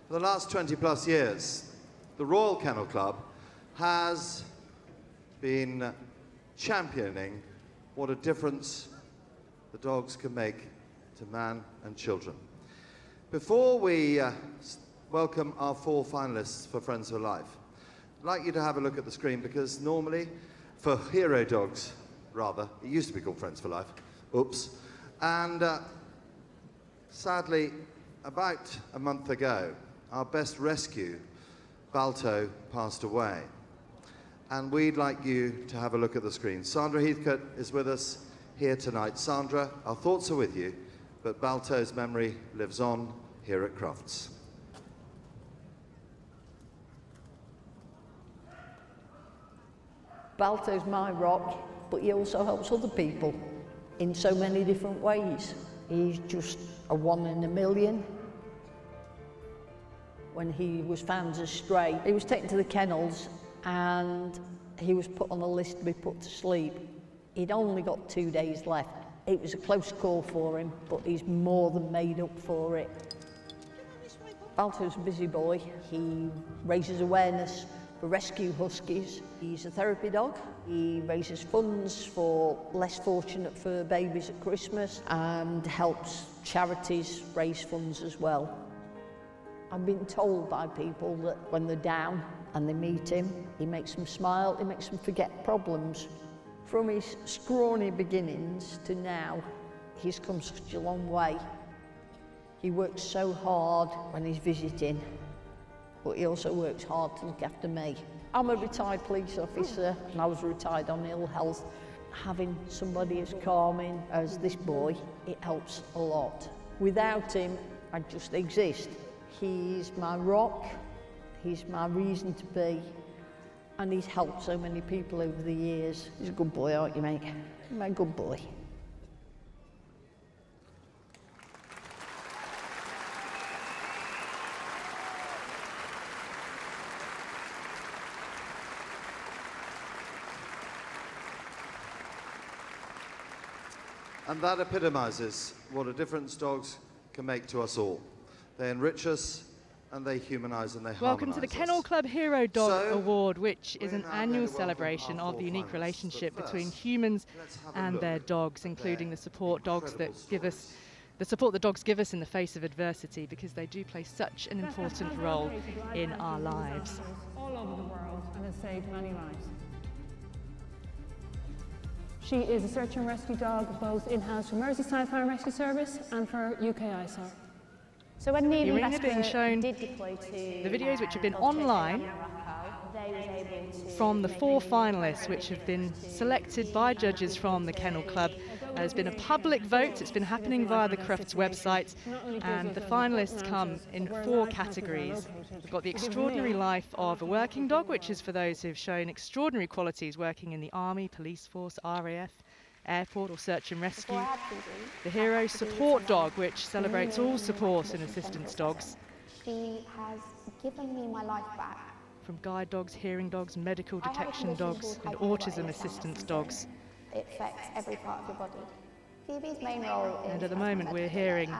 For the last 20 plus years, the Royal Kennel Club has been championing what a difference the dogs can make to man and children. Before we welcome our 4 finalists for Friends for Life, I'd like you to have a look at the screen, because normally, for hero dogs, rather, it used to be called Friends for Life, oops, and sadly, about a month ago, our best rescue, Balto, passed away. And we'd like you to have a look at the screen. Sandra Heathcote is with us here tonight. Sandra, our thoughts are with you, but Balto's memory lives on here at Crufts. Balto's my rock, but he also helps other people in so many different ways. He's just a 1 in a million. When he was found as stray, he was taken to the kennels and he was put on a list to be put to sleep. He'd only got 2 days left. It was a close call for him, but he's more than made up for it. Balto's a busy boy. He raises awareness for rescue huskies. He's a therapy dog. He raises funds for less fortunate fur babies at Christmas and helps charities raise funds as well. I've been told by people that when they're down and they meet him, he makes them smile, he makes them forget problems. From his scrawny beginnings to now, he's come such a long way. He works so hard when he's visiting, but he also works hard to look after me. I'm a retired police officer and I was retired on ill health. Having somebody as calming as this boy, it helps a lot. Without him, I'd just exist. He's my rock, he's my reason to be, and he's helped so many people over the years. He's a good boy, aren't you, mate? You're a good boy. And that epitomises what a difference dogs can make to us all. They enrich us, and they humanise and they harmonise. Welcome to the Kennel Club Hero Dog Award, which is an annual celebration of the unique relationship between humans and their dogs, including the support dogs that give us the support that dogs give us in the face of adversity, because they do play such an important role in our lives. All over the world, and has saved many lives. She is a search and rescue dog, both in-house for Merseyside Fire and Rescue Service and for UK ISAR. So when the You're being shown did deploy to the videos which have been online from the 4 finalists which have been selected by judges from the Kennel Club. There's been a public vote, it's been happening via the Crufts website, and the finalists come in 4 categories. We've got the extraordinary life of a working dog, which is for those who've shown extraordinary qualities working in the Army, Police Force, RAF, airport or search and rescue. The hero support dog, which celebrates all support and assistance dogs. She has given me my life back. From guide dogs, hearing dogs, medical detection dogs and autism assistance dogs. It affects every part of your body. Phoebe's main role is and at the moment we're hearing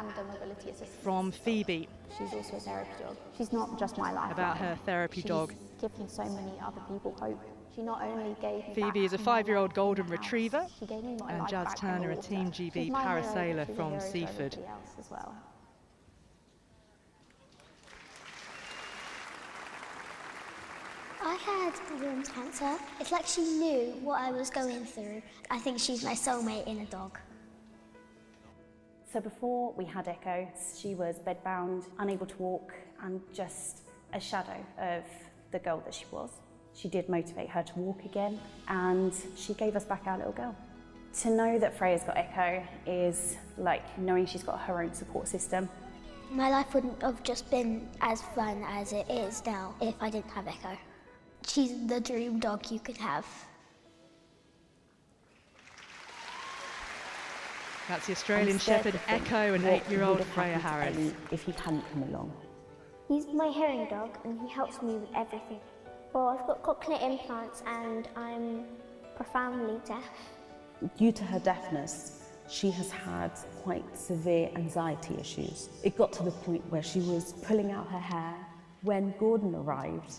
from Phoebe. She's also a therapy dog. She's not just my life. About her therapy dog. She's given so many other people hope. She not only gave me Phoebe is a 5-year-old golden retriever, she gave me my and life Jazz back Turner, a underwater. Team GB She's my hero, parasailer she's a from hero to Seaford. everybody else as well. I had womb cancer. It's like she knew what I was going through. I think she's my soulmate in a dog. So before we had Echo, she was bedbound, unable to walk, and just a shadow of the girl that she was. She did motivate her to walk again, and she gave us back our little girl. To know that Freya's got Echo is like knowing she's got her own support system. My life wouldn't have just been as fun as it is now if I didn't have Echo. She's the dream dog you could have. That's the Australian Shepherd Echo and 8-year-old Freya Harris. If he hadn't come along. He's my hearing dog and he helps me with everything. Well, I've got cochlear implants and I'm profoundly deaf. Due to her deafness, She has had quite severe anxiety issues. It got to the point where she was pulling out her hair. When Gordon arrived,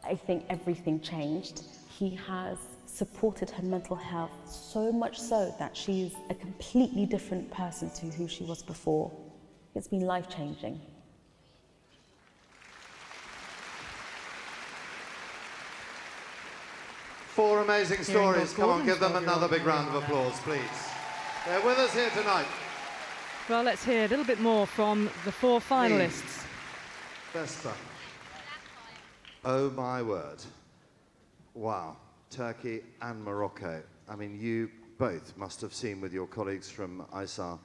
I think everything changed. He has supported her mental health so much so that she's a completely different person to who she was before. It's been life-changing. Four amazing stories. Come on, give them another big round of applause, please. They're with us here tonight. Well, let's hear a little bit more from the four finalists. Vespa. Oh my word. Wow. Turkey and Morocco. I mean, you both must have seen with your colleagues from ISAR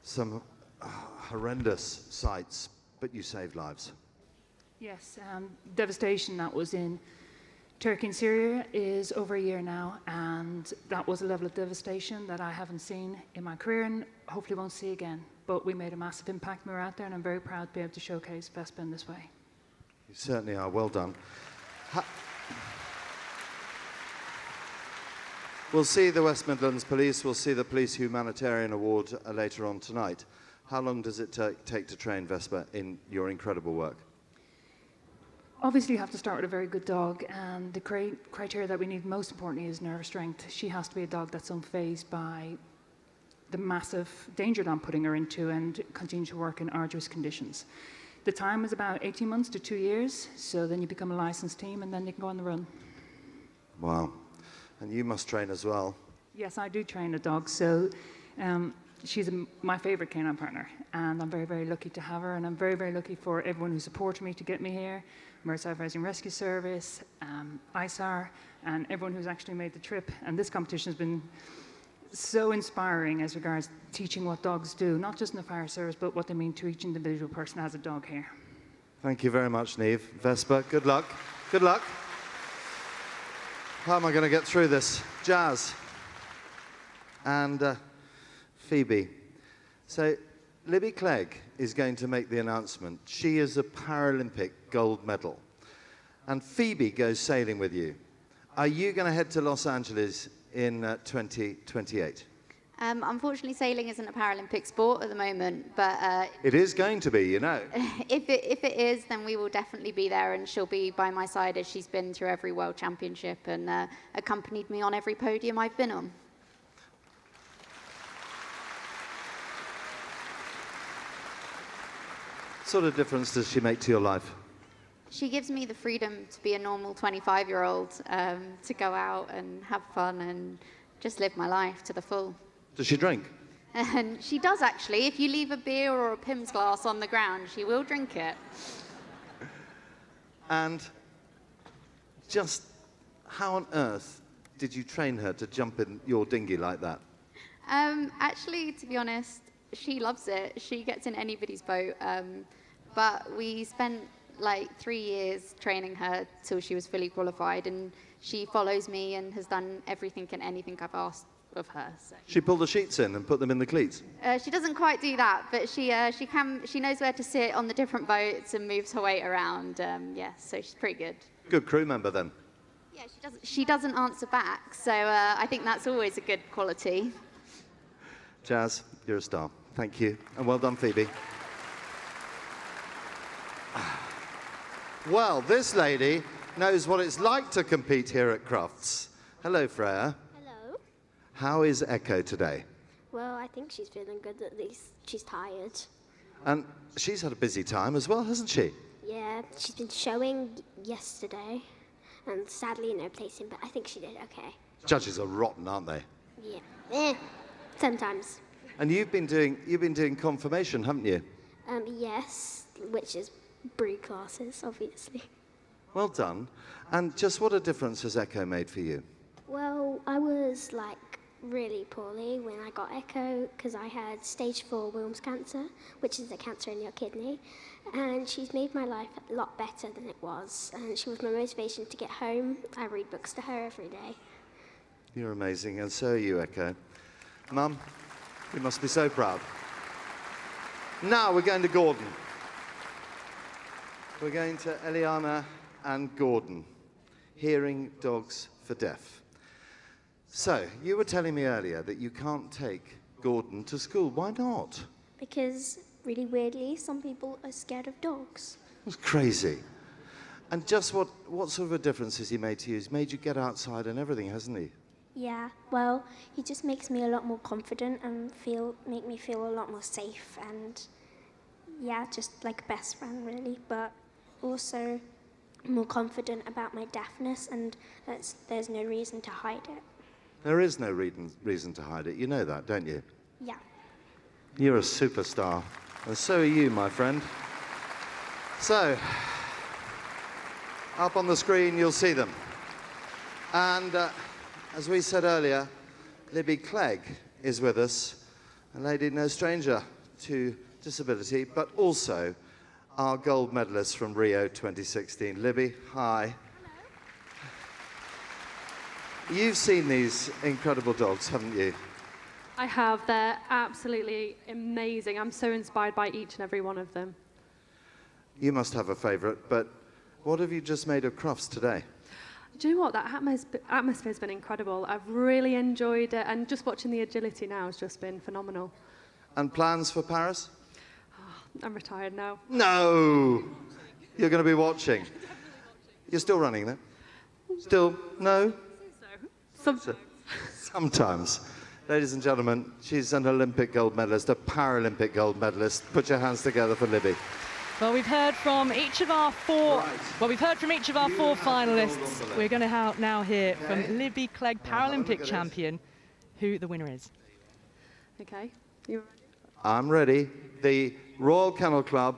some horrendous sights, but you saved lives. Yes, devastation that was in Turkey and Syria is over a year now, and that was a level of devastation that I haven't seen in my career and hopefully won't see again. But we made a massive impact when we were out there, and I'm very proud to be able to showcase Vespa in this way. You certainly are. Well done. We'll see the West Midlands Police, we'll see the Police Humanitarian Award later on tonight. How long does it take to train Vespa in your incredible work? Obviously, you have to start with a very good dog, and the criteria that we need most importantly is nerve strength. She has to be a dog that's unfazed by the massive danger that I'm putting her into and continue to work in arduous conditions. The time is about 18 months to 2 years, so then you become a licensed team and then you can go on the run. Wow. And you must train as well. Yes, I do train a dog, so she's my favourite canine partner, and I'm very, very lucky to have her, and I'm very, very lucky for everyone who supported me to get me here, Merseyside Rescue and Rescue Service, ISAR, and everyone who's actually made the trip. And this competition has been so inspiring as regards teaching what dogs do, not just in the fire service, but what they mean to each individual person who has a dog here. Thank you very much, Niamh. Vespa, good luck. Good luck. How am I going to get through this? Jazz and Phoebe. So Libby Clegg is going to make the announcement. She is a Paralympic gold medal. And Phoebe goes sailing with you. Are you going to head to Los Angeles in 2028? Unfortunately, sailing isn't a Paralympic sport at the moment, but... it is going to be, you know. If it is, then we will definitely be there, and she'll be by my side as she's been through every World Championship and accompanied me on every podium I've been on. What sort of difference does she make to your life? She gives me the freedom to be a normal 25-year-old, to go out and have fun and just live my life to the full. Does she drink? And she does, actually. If you leave a beer or a Pimm's glass on the ground, she will drink it. And just how on earth did you train her to jump in your dinghy like that? Actually, to be honest, she loves it. She gets in anybody's boat. But we spent like 3 years training her till she was fully qualified, and she follows me and has done everything and anything I've asked of her. So. She pulled the sheets in and put them in the cleats? She doesn't quite do that, but she knows where to sit on the different boats and moves her weight around. Yeah, so she's pretty good. Good crew member then. Yeah, she doesn't answer back, so I think that's always a good quality. Jazz, you're a star. Thank you, and well done, Phoebe. Well, this lady knows what it's like to compete here at Crufts. Hello, Freya. Hello. How is Echo today? Well, I think she's feeling good at least. She's tired. And she's had a busy time as well, hasn't she? Yeah, she's been showing yesterday, and sadly no placing, but I think she did okay. Judges are rotten, aren't they? Yeah, sometimes. And you've been doing confirmation, haven't you? Yes, which is breed classes, obviously. Well done. And just what a difference has Echo made for you? Well, I was like really poorly when I got Echo because I had stage 4 Wilms cancer, which is a cancer in your kidney, and she's made my life a lot better than it was, and she was my motivation to get home. I read books to her every day. You're amazing, and so are you, Echo. Mum, you must be so proud. Now we're going to Gordon. We're going to Eliana and Gordon, Hearing Dogs for Deaf. So, you were telling me earlier that you can't take Gordon to school. Why not? Because, really weirdly, some people are scared of dogs. It's crazy. And just what sort of a difference has he made to you? He's made you get outside and everything, hasn't he? Yeah, well, he just makes me a lot more confident and make me feel a lot more safe and, yeah, just like a best friend, really. But also more confident about my deafness, and there's no reason to hide it. There is no reason to hide it. You know that, don't you? Yeah. You're a superstar. And so are you, my friend. So, up on the screen, you'll see them. And as we said earlier, Libby Clegg is with us, a lady no stranger to disability, but also our gold medalist from Rio 2016. Libby, hi. Hello. You've seen these incredible dogs, haven't you? I have. They're absolutely amazing. I'm so inspired by each and every one of them. You must have a favourite, but what have you just made of Crufts today? Do you know what? That atmosphere's been incredible. I've really enjoyed it, and just watching the agility now has just been phenomenal. And plans for Paris? Oh, I'm retired now. No! You're going to be watching. You're still running then? Still? No? Sometimes. Ladies and gentlemen, she's an Olympic gold medalist, a Paralympic gold medalist. Put your hands together for Libby. Well, we've heard from each of our four. Right. Well, we've heard from each of our four finalists. We're going to now hear from Libby Clegg, Paralympic champion, who the winner is. Okay. You ready? I'm ready. The Royal Kennel Club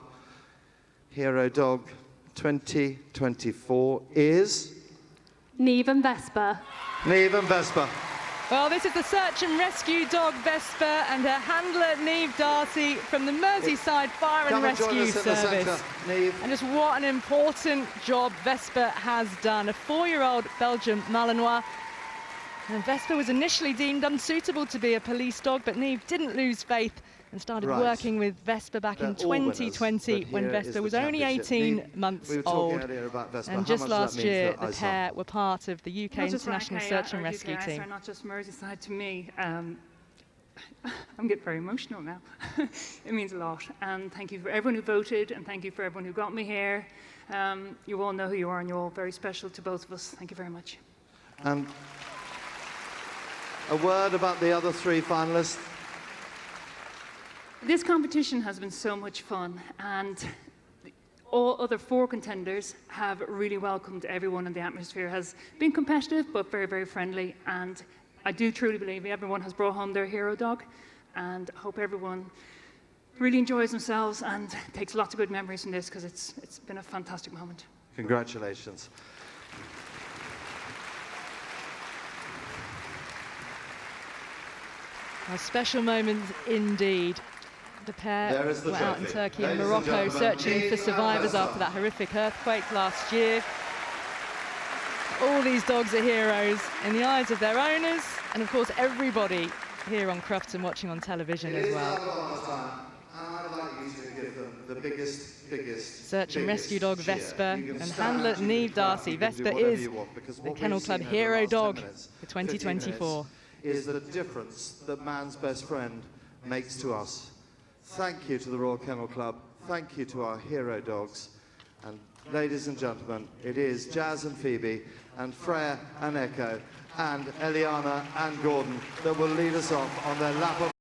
Hero Dog 2024 is Neve and Vesper. Neve and Vesper. Well, this is the search and rescue dog Vesper and her handler Neve Darcy from the Merseyside Fire and Rescue Service. And just what an important job Vesper has done. A 4-year-old Belgian Malinois. And Vesper was initially deemed unsuitable to be a police dog, but Neve didn't lose faith and started working with Vesper back in 2020 when Vesper was only 18 months old. And just last year, the pair were part of the UK International Search and Rescue team. Not just Merseyside to me. I'm getting very emotional now. It means a lot. And thank you for everyone who voted, and thank you for everyone who got me here. You all know who you are, and you're all very special to both of us. Thank you very much. And a word about the other 3 finalists. This competition has been so much fun, and all other 4 contenders have really welcomed everyone, and the atmosphere has been competitive but very, very friendly. And I do truly believe everyone has brought home their hero dog, and I hope everyone really enjoys themselves and takes lots of good memories from this, because it's been a fantastic moment. Congratulations. A special moment indeed. The pair were out in Turkey and Morocco searching for survivors after that horrific earthquake last year. All these dogs are heroes in the eyes of their owners, and of course everybody here on Crufts and watching on television as well. Search and rescue dog Vesper and handler Neve Darcy. Vesper is the Kennel Club hero dog for 2024. Is the difference that man's best friend makes to us. Thank you to the Royal Kennel Club. Thank you to our hero dogs. And ladies and gentlemen, it is Jazz and Phoebe and Freya and Echo and Eliana and Gordon that will lead us off on their lap of